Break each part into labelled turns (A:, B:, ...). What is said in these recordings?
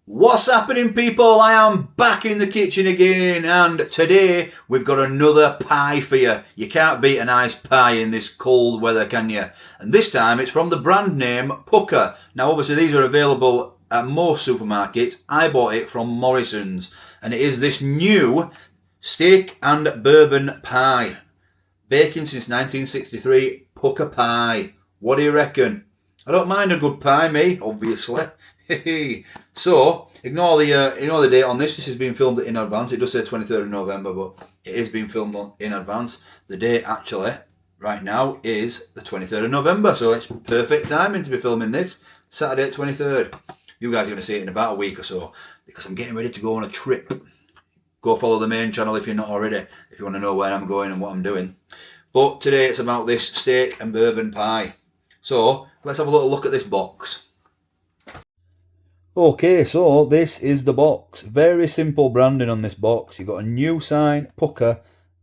A: What's happening, people? I am back in the kitchen again, and today we've got another pie for you. You can't beat a nice pie in this cold weather, can you? And this time it's from the brand name Pukka. Now obviously these are available at most supermarkets. I bought it from Morrison's, and it is this new steak and bourbon pie. Baking since 1963, Pukka pie. What do you reckon? I don't mind a good pie, me, obviously. So, ignore the date on this. This has been filmed in advance. It does say 23rd of November, but it is being filmed in advance. The date, actually, right now, is the 23rd of November. So it's perfect timing to be filming this. Saturday, 23rd. You guys are going to see it in about a week or so, because I'm getting ready to go on a trip. Go follow the main channel if you're not already, if you want to know where I'm going and what I'm doing. But today it's about this steak and bourbon pie. So, let's have a little look at this box. Okay, so this is the box. Very simple branding on this box. You've got a new sign, Pukka,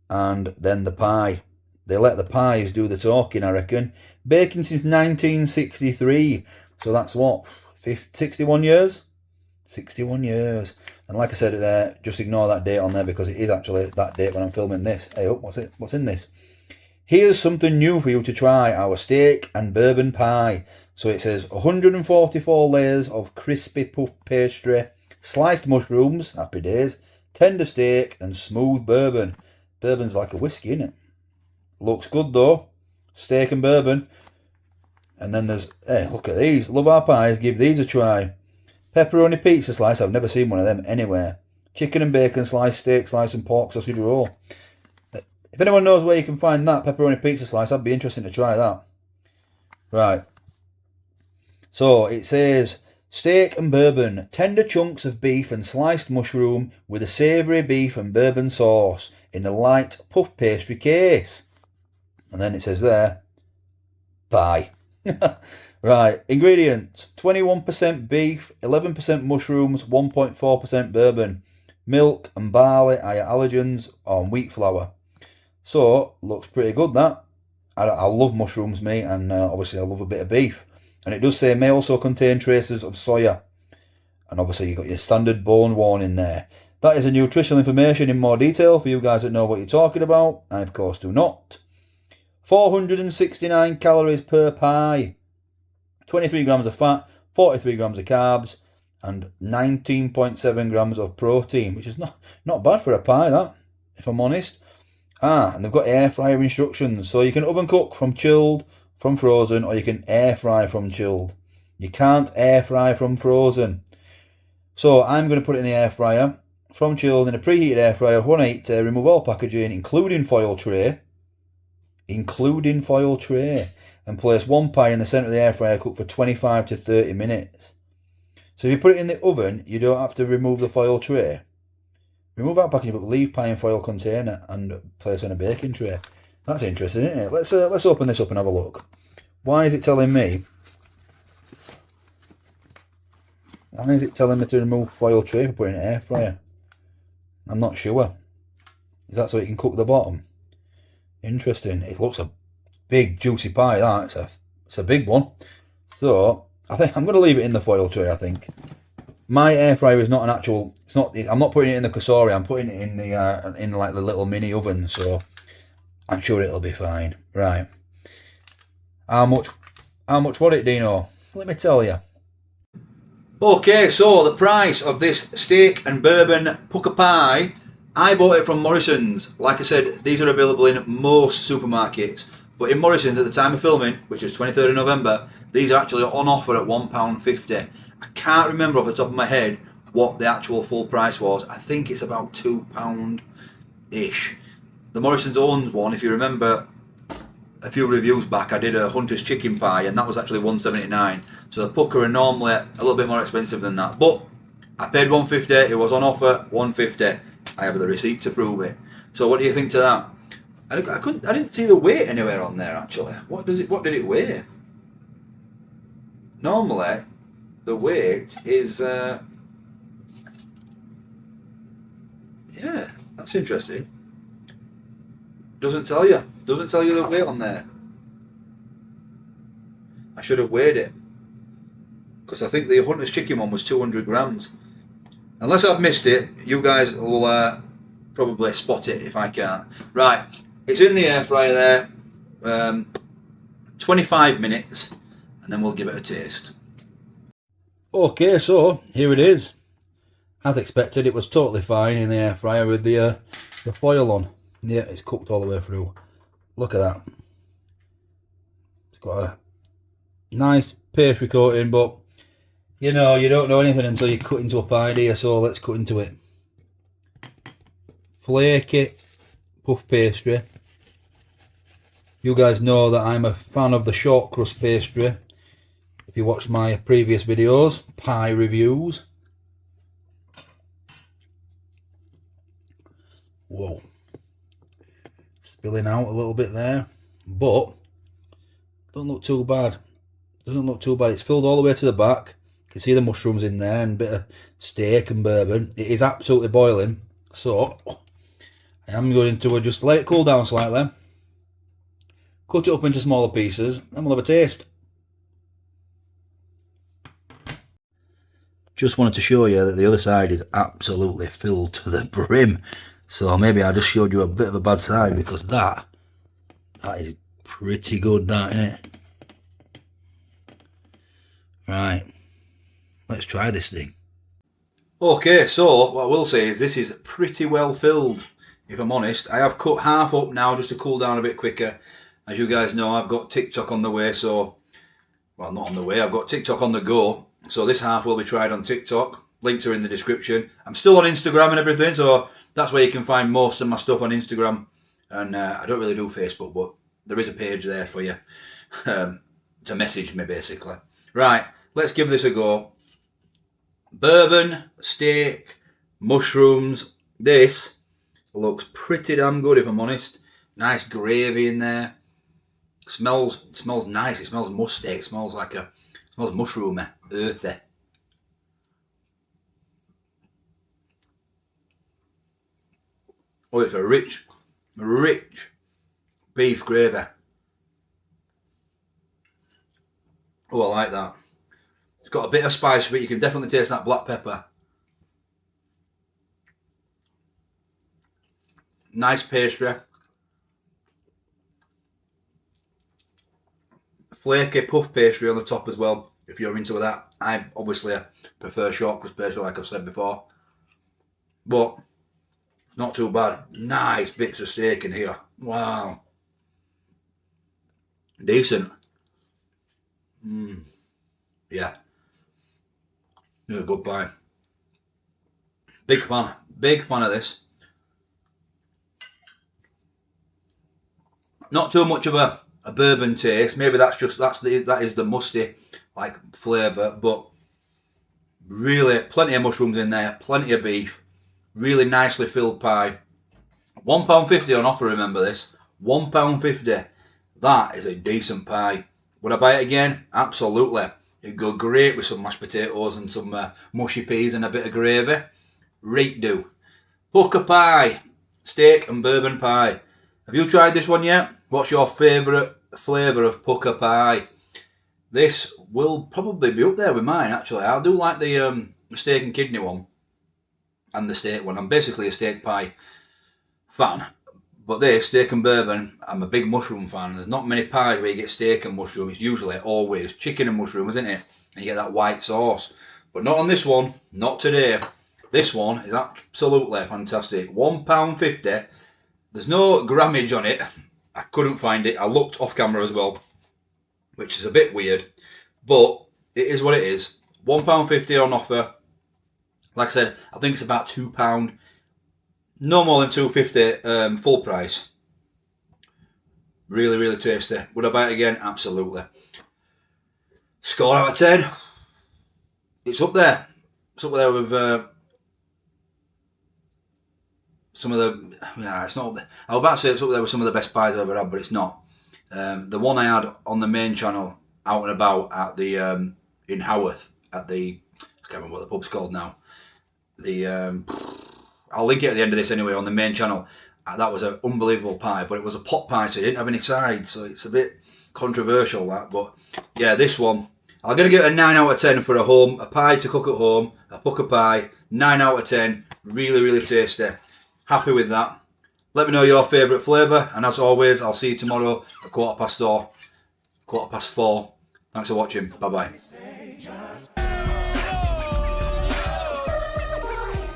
A: and then the pie. They let the pies do the talking, I reckon. Baking since 1963. So that's what, 61 years? 61 years. And like I said there, just ignore that date on there because it is actually that date when I'm filming this. Hey, oh, what's in this? Here's something new for you to try, our steak and bourbon pie. So it says 144 layers of crispy puff pastry, sliced mushrooms, happy days, tender steak and smooth bourbon. Bourbon's like a whiskey, isn't it? Looks good though. Steak and bourbon. And then there's, hey, look at these. Love our pies, give these a try. Pepperoni pizza slice, I've never seen one of them anywhere. Chicken and bacon slice, steak slice and pork sausage roll. If anyone knows where you can find that pepperoni pizza slice, I'd be interested to try that. Right. So it says steak and bourbon, tender chunks of beef and sliced mushroom with a savoury beef and bourbon sauce in a light puff pastry case. And then it says there, pie. Right, ingredients, 21% beef, 11% mushrooms, 1.4% bourbon, milk and barley, allergens on wheat flour. So, looks pretty good that. I love mushrooms, mate, and obviously I love a bit of beef. And it does say may also contain traces of soya. And obviously you've got your standard bone warning there. That is a nutritional information in more detail for you guys that know what you're talking about. I, of course, do not. 469 calories per pie. 23 grams of fat, 43 grams of carbs, and 19.7 grams of protein, which is not bad for a pie, that, if I'm honest. And they've got air fryer instructions, so you can oven cook from chilled, from frozen, or you can air fry from chilled. You can't air fry from frozen. So I'm going to put it in the air fryer, from chilled in a preheated air fryer, 180, remove all packaging, including foil tray, and place one pie in the centre of the air fryer, cook for 25 to 30 minutes. So if you put it in the oven, you don't have to remove the foil tray. Remove that packaging, but leave pie in foil container and place on a baking tray. That's interesting, isn't it? Let's open this up and have a look. Why is it telling me? Why is it telling me to remove foil tray for putting in an air fryer? I'm not sure. Is that so it can cook the bottom? Interesting. It looks a big juicy pie. That it's a big one. So I think I'm going to leave it in the foil tray. I think. My air fryer is not an actual. It's not. I'm not putting it in the Kasori. I'm putting it in the in like the little mini oven. So I'm sure it'll be fine. Right. How much was it, Dino? Let me tell you. Okay, so the price of this steak and bourbon Pukka pie, I bought it from Morrison's. Like I said, these are available in most supermarkets. But in Morrison's at the time of filming, which is 23rd of November, these are actually on offer at £1.50. I can't remember off the top of my head what the actual full price was. I think it's about £2-ish. The Morrison's owns one, if you remember a few reviews back, I did a Hunter's chicken pie and that was actually $1.79. So the Pukka are normally a little bit more expensive than that. But I paid $1.50, it was on offer, $1.50. I have the receipt to prove it. So what do you think to that? I didn't see the weight anywhere on there actually. What did it weigh? Normally the weight is yeah, that's interesting. Doesn't tell you the weight on there. I should have weighed it because I think the Hunter's chicken one was 200 grams. Unless I've missed it, you guys will probably spot it if I can't. Right, it's in the air fryer there, 25 minutes, and then we'll give it a taste. Okay, so here it is. As expected, it was totally fine in the air fryer with the foil on. Yeah, it's cooked all the way through. Look at that. It's got a nice pastry coating, but you know, you don't know anything until you cut into a pie, do you? So let's cut into it. Flaky puff pastry. You guys know that I'm a fan of the short crust pastry. If you watched my previous videos, pie reviews. Whoa. Spilling out a little bit there, but don't look too bad. Doesn't look too bad. It's filled all the way to the back. You can see the mushrooms in there and a bit of steak and bourbon. It is absolutely boiling, so I am going to just let it cool down slightly, cut it up into smaller pieces, and we'll have a taste. Just wanted to show you that the other side is absolutely filled to the brim. So maybe I just showed you a bit of a bad side, because that is pretty good, that, isn't it? Right, let's try this thing. Okay, so what I will say is this is pretty well filled, if I'm honest. I have cut half up now just to cool down a bit quicker. As you guys know, I've got TikTok on the way, so, well, not on the way, I've got TikTok on the go. So this half will be tried on TikTok. Links are in the description. I'm still on Instagram and everything, so that's where you can find most of my stuff on Instagram. And I don't really do Facebook, but there is a page there for you to message me, basically. Right, let's give this a go. Bourbon, steak, mushrooms. This looks pretty damn good, if I'm honest. Nice gravy in there. Smells nice. It smells musty. It smells like smells mushroomy, earthy. Oh, it's a rich beef gravy. Oh, I like that. It's got a bit of spice for it. You can definitely taste that black pepper. Nice pastry. Flaky puff pastry on the top as well, if you're into that. I obviously prefer short crust pastry, like I've said before. But not too bad. Nice bits of steak in here. Wow. Decent. Yeah. This is a good pie. Big fan of this. Not too much of a bourbon taste. Maybe that is the musty like flavour, but really plenty of mushrooms in there, plenty of beef, really nicely filled pie. £1.50 on offer, remember this. £1.50. That is a decent pie. Would I buy it again? Absolutely. It'd go great with some mashed potatoes and some mushy peas and a bit of gravy. Right do. Pukka pie. Steak and bourbon pie. Have you tried this one yet? What's your favourite flavour of Pukka pie? This will probably be up there with mine, actually. I do like the steak and kidney one and the steak one. I'm basically a steak pie fan. But this, steak and bourbon, I'm a big mushroom fan. There's not many pies where you get steak and mushroom. It's usually always chicken and mushroom, isn't it? And you get that white sauce. But not on this one. Not today. This one is absolutely fantastic. £1.50. There's no grammage on it. I couldn't find it. I looked off camera as well, which is a bit weird. But it is what it is. £1.50 on offer. Like I said, I think it's about £2. No more than £2.50 full price. Really, really tasty. Would I buy it again? Absolutely. Score out of 10. It's up there. It's up there with some of the... Yeah, it's not... I was about to say it's up there with some of the best pies I've ever had, but it's not. The one I had on the main channel, out and about at the... in Haworth, at the... I can't remember what the pub's called now. The... I'll link it at the end of this anyway on the main channel. That was an unbelievable pie, but it was a pot pie, so it didn't have any sides, so it's a bit controversial, that. But yeah, this one, I'm going to give it a 9 out of 10 for a pie to cook at home, a Pukka pie, 9 out of 10, really, really tasty. Happy with that. Let me know your favourite flavour, and as always, I'll see you tomorrow at 4:15. Thanks for watching, bye-bye.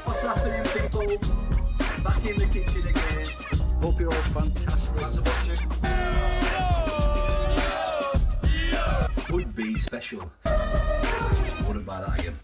A: What's happening, people? Back in the kitchen again. Hope you're all fantastic. Thanks for watching. Would be special. Wouldn't buy that again.